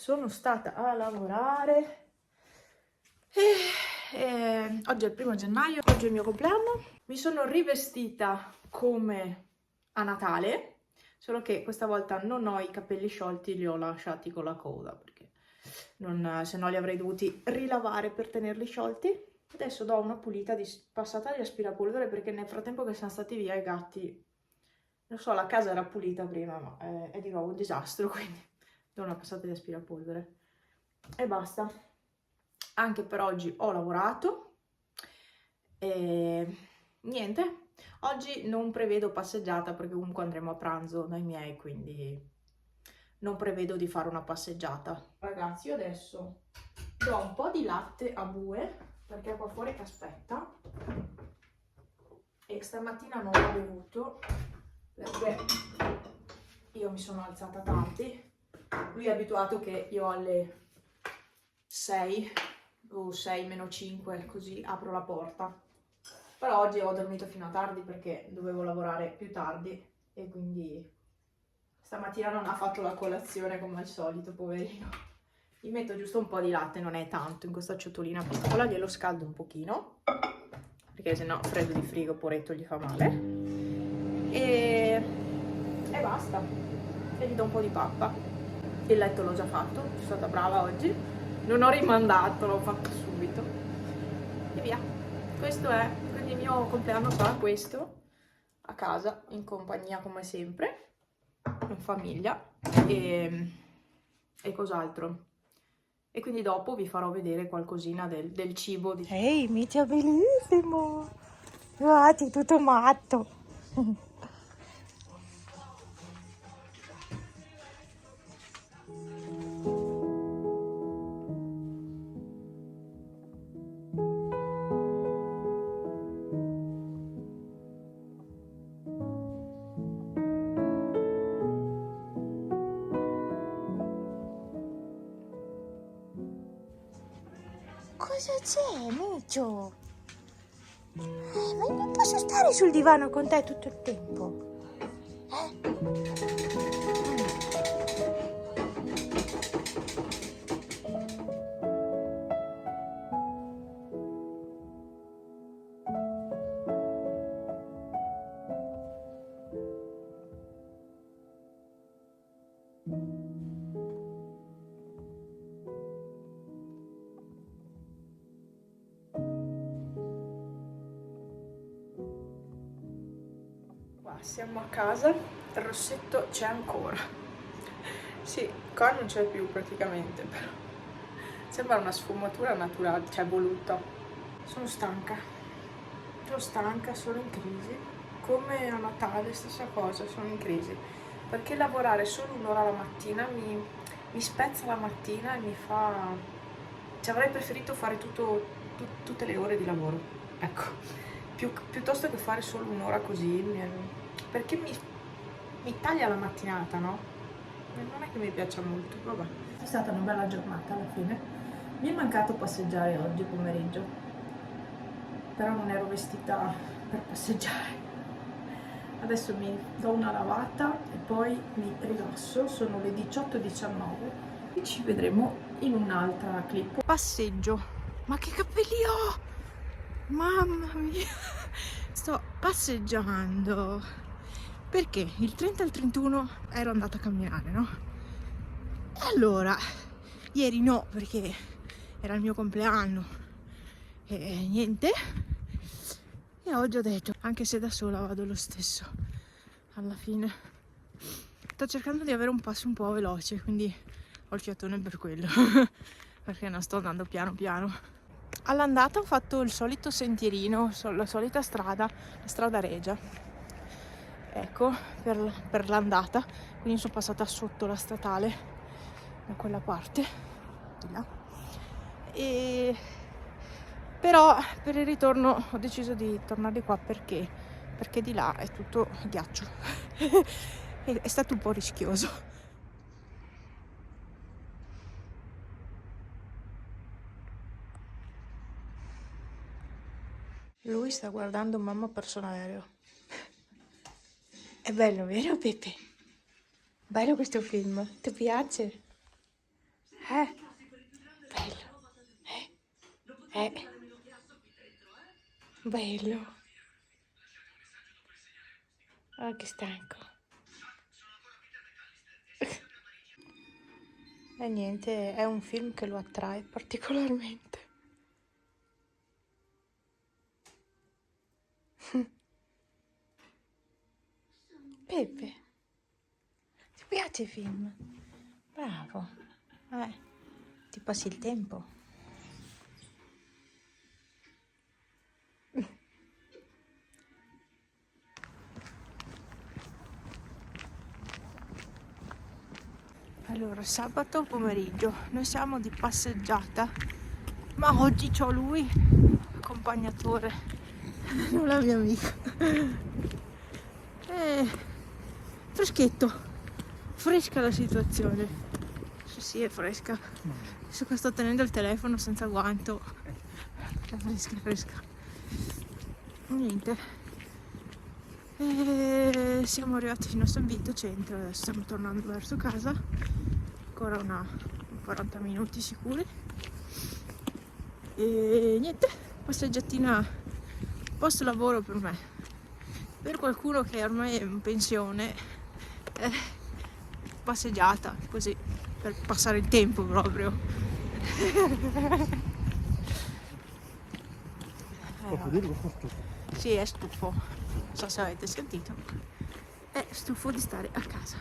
sono stata a lavorare e oggi è il 1° gennaio, oggi è il mio compleanno. Mi sono rivestita come a Natale, solo che questa volta non ho i capelli sciolti, li ho lasciati con la coda perché se no li avrei dovuti rilavare per tenerli sciolti. Adesso do una pulita passata di aspirapolvere perché nel frattempo che siamo stati via i gatti, non so, la casa era pulita prima ma è di nuovo un disastro, quindi do una passata di aspirapolvere e basta. Anche per oggi ho lavorato e niente, oggi non prevedo passeggiata perché comunque andremo a pranzo dai miei, quindi non prevedo di fare una passeggiata. Ragazzi, io adesso do un po' di latte a Bue perché è qua fuori che aspetta e stamattina non l'ho bevuto perché io mi sono alzata tardi. Lui è abituato che io alle 6 o 6 meno 5 così apro la porta, però oggi ho dormito fino a tardi perché dovevo lavorare più tardi e quindi stamattina non ha fatto la colazione come al solito, poverino. Gli metto giusto un po' di latte, non è tanto, in questa ciotolina piccola, glielo scaldo un pochino perché sennò freddo di frigo, poretto, gli fa male e basta, e gli do un po' di pappa. Il letto l'ho già fatto, sono stata brava oggi, non ho rimandato, l'ho fatto subito e via. Questo è, quindi il mio compleanno sarà questo, a casa, in compagnia come sempre, in famiglia e cos'altro. E quindi dopo vi farò vedere qualcosina del cibo. Ehi, mica bellissimo! Guardi, tutto matto! Cosa c'è, Micio? Ma io non posso stare sul divano con te tutto il tempo. Qua siamo a casa, il rossetto c'è ancora. Sì, qua non c'è più praticamente, però sembra una sfumatura naturale, cioè voluta. Sono stanca, sono in crisi. Come a Natale, stessa cosa, sono in crisi. Perché lavorare solo un'ora la mattina mi spezza la mattina e mi fa... Cioè avrei preferito fare tutte le ore di lavoro, ecco. Piuttosto che fare solo un'ora così, perché mi taglia la mattinata, no? Non è che mi piaccia molto, vabbè. È stata una bella giornata alla fine. Mi è mancato passeggiare oggi pomeriggio, però non ero vestita per passeggiare. Adesso mi do una lavata e poi mi rilasso, sono le 18:19 e ci vedremo in un'altra clip. Passeggio, ma che capelli ho! Mamma mia, sto passeggiando perché il 30 e il 31 ero andata a camminare, no? E allora, ieri no, perché era il mio compleanno e niente. E oggi ho detto, anche se da sola vado lo stesso, alla fine sto cercando di avere un passo un po' veloce, quindi ho il fiatone per quello, perché non sto andando piano piano. All'andata ho fatto il solito sentierino, la solita strada, la strada regia, ecco, per l'andata, quindi sono passata sotto la statale da quella parte, di là. E però per il ritorno ho deciso di tornare qua perché di là è tutto ghiaccio è stato un po' rischioso. Lui sta guardando Mamma perso un aereo. È bello, vero Pepe? Bello questo film, ti piace? Bello. Oh, che stanco. E niente, è un film che lo attrae particolarmente. Peppe, ti piace il film? Bravo. Ti passi il tempo. Allora, sabato pomeriggio, noi siamo di passeggiata, ma oggi c'ho lui, accompagnatore, non la mia amica. Freschetto, fresca la situazione. Sì, è fresca. Adesso che sto tenendo il telefono senza guanto, è fresca. Niente. Siamo arrivati fino a San Vito Centro, adesso stiamo tornando verso casa, ancora una 40 minuti sicuri. E niente, passeggiatina post lavoro per me. Per qualcuno che ormai è in pensione, passeggiata così per passare il tempo proprio. Sì, è stufo, non so se avete sentito, è stufo di stare a casa.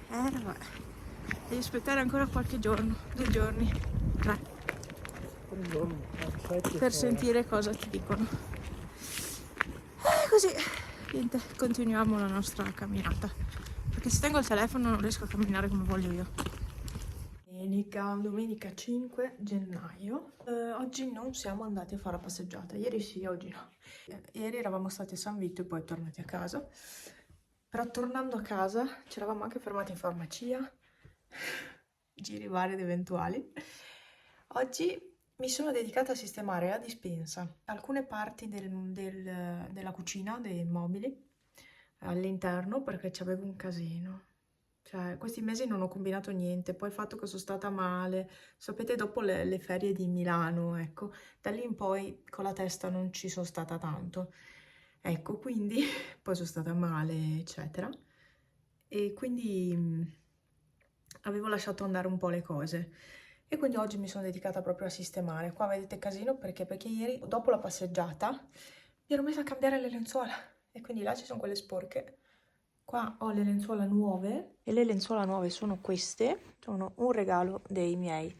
Vabbè, devi aspettare ancora qualche giorno, 2 giorni, 3, per sentire cosa ti dicono. Così, niente, continuiamo la nostra camminata, perché se tengo il telefono non riesco a camminare come voglio io. Domenica 5 gennaio. Oggi non siamo andati a fare la passeggiata, ieri sì, oggi no. Ieri eravamo stati a San Vito e poi tornati a casa. Però tornando a casa ci eravamo anche fermati in farmacia, giri vari ed eventuali. Oggi mi sono dedicata a sistemare la dispensa, alcune parti della cucina, dei mobili, all'interno, perché c'avevo un casino. Cioè, questi mesi non ho combinato niente, poi il fatto che sono stata male, sapete, dopo le ferie di Milano, ecco, da lì in poi con la testa non ci sono stata tanto. Ecco, quindi poi sono stata male, eccetera. E quindi avevo lasciato andare un po' le cose. E quindi oggi mi sono dedicata proprio a sistemare. Qua vedete casino perché ieri, dopo la passeggiata, mi ero messa a cambiare le lenzuola. E quindi là ci sono quelle sporche. Qua ho le lenzuola nuove. E le lenzuola nuove sono queste. Sono un regalo dei miei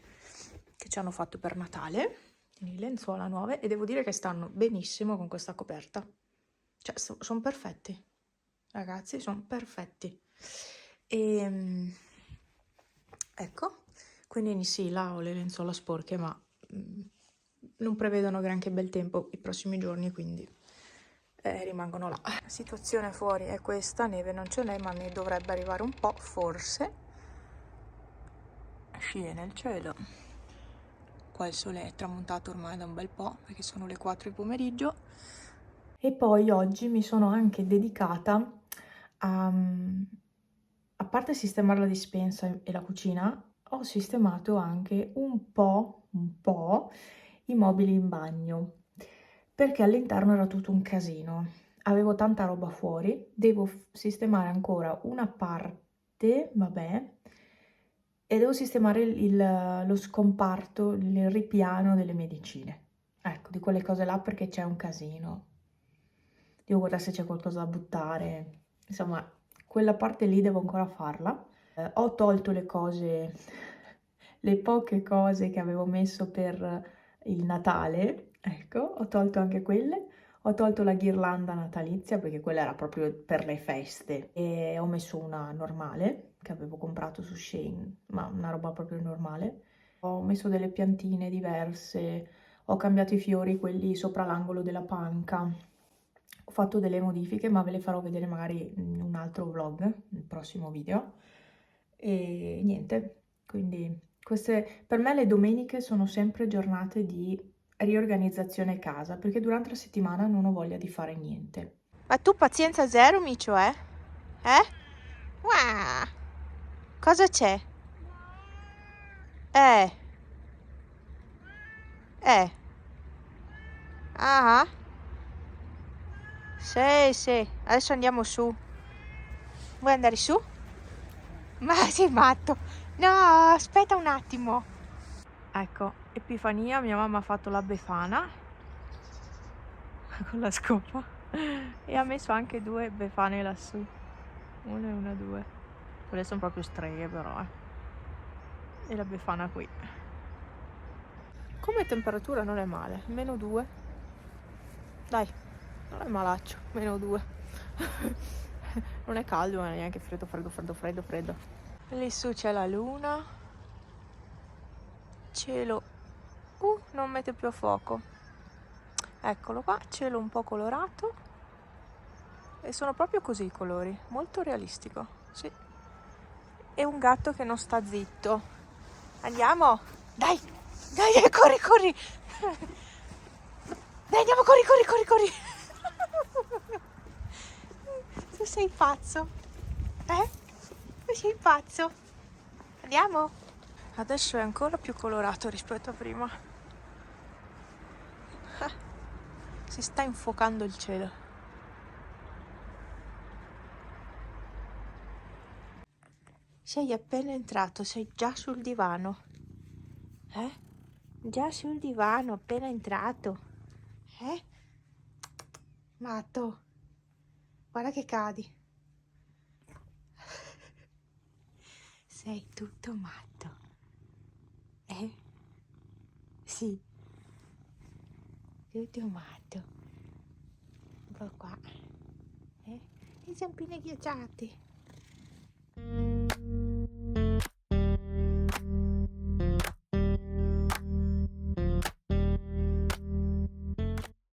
che ci hanno fatto per Natale. Quindi lenzuola nuove. E devo dire che stanno benissimo con questa coperta. Cioè, sono perfetti. Ragazzi, sono perfetti. E ecco. Quindi sì, là ho le lenzuola sporche, ma non prevedono granché bel tempo i prossimi giorni, quindi rimangono là. La situazione fuori è questa, neve non ce n'è, ma ne dovrebbe arrivare un po', forse. Scie nel cielo. Qua il sole è tramontato ormai da un bel po', perché sono le 4 di pomeriggio. E poi oggi mi sono anche dedicata a parte sistemare la dispensa e la cucina, ho sistemato anche un po' i mobili in bagno, perché all'interno era tutto un casino. Avevo tanta roba fuori, devo sistemare ancora una parte, vabbè, e devo sistemare lo scomparto, il ripiano delle medicine. Ecco, di quelle cose là perché c'è un casino. Devo guardare se c'è qualcosa da buttare. Insomma, quella parte lì devo ancora farla. Ho tolto le cose, le poche cose che avevo messo per il Natale, ecco, ho tolto anche quelle. Ho tolto la ghirlanda natalizia perché quella era proprio per le feste e ho messo una normale che avevo comprato su Shein, ma una roba proprio normale. Ho messo delle piantine diverse, ho cambiato i fiori, quelli sopra l'angolo della panca. Ho fatto delle modifiche, ma ve le farò vedere magari in un altro vlog, nel prossimo video. E niente, quindi queste per me le domeniche sono sempre giornate di riorganizzazione casa, perché durante la settimana non ho voglia di fare niente. Ma tu pazienza zero, Micio, eh? Eh? Wow. Cosa c'è? Ah. Sì. Adesso andiamo su. Vuoi andare su? Ma sei matto? No, aspetta un attimo. Ecco, Epifania, mia mamma ha fatto la befana con la scopa e ha messo anche 2 befane lassù. Una e una, 2. Quelle sono proprio streghe però, E la befana qui. Come temperatura non è male, -2. Dai, non è malaccio, -2. Non è caldo, ma neanche freddo. Lì su c'è la luna. Cielo. Non mette più a fuoco. Eccolo qua, cielo un po' colorato. E sono proprio così i colori, molto realistico, sì. E un gatto che non sta zitto. Andiamo? Dai, corri. Dai, andiamo, corri. Tu sei pazzo, Tu sei pazzo. Andiamo? Adesso è ancora più colorato rispetto a prima. Si sta infuocando il cielo. Sei appena entrato, sei già sul divano. Già sul divano, appena entrato. Matto. Guarda che cadi. Sei tutto matto. Sì. Tutto matto. Un po' qua. Le zampine ghiacciate.